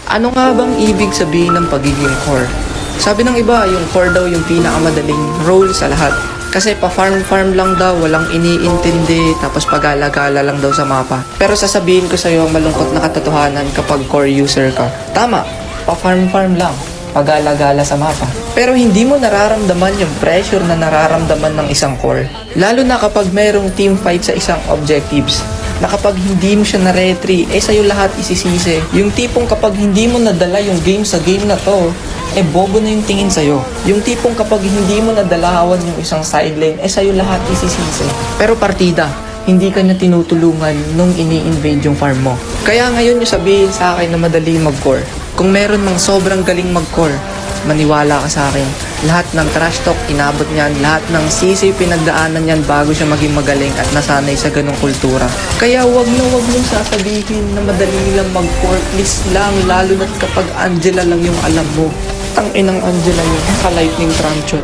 Ano nga bang ibig sabihin ng pagiging core? Sabi ng iba, yung core daw yung pinakamadaling role sa lahat. Kasi pa-farm-farm lang daw, walang iniintindi, tapos pagala-gala lang daw sa mapa. Pero sasabihin ko sa'yo ang malungkot na katotohanan kapag core user ka. Tama, pa-farm-farm lang, pagala-gala sa mapa. Pero hindi mo nararamdaman yung pressure na nararamdaman ng isang core. Lalo na kapag mayroong team fight sa isang objectives. Na kapag hindi mo siya na-retry, sa'yo lahat isisisi. Yung tipong kapag hindi mo nadala yung game sa game na to, bobo na yung tingin sa'yo. Yung tipong kapag hindi mo nadalawan yung isang side lane, sa'yo lahat isisisi. Pero partida, hindi ka na tinutulungan nung ini-invade yung farm mo. Kaya ngayon yung sabihin sa akin na madali mag-core. Kung meron mang sobrang galing mag-core, maniwala ka sa akin. Lahat ng trash talk inabot niyan, lahat ng sisi pinagdaanan niyan bago siya maging magaling at nasanay sa ganong kultura. Kaya wag mong sasabihin na madali lang mag-core. Please lang, lalo na kapag Angela lang yung alam mo. Ang inang Angela yun, naka-lightning trunchot.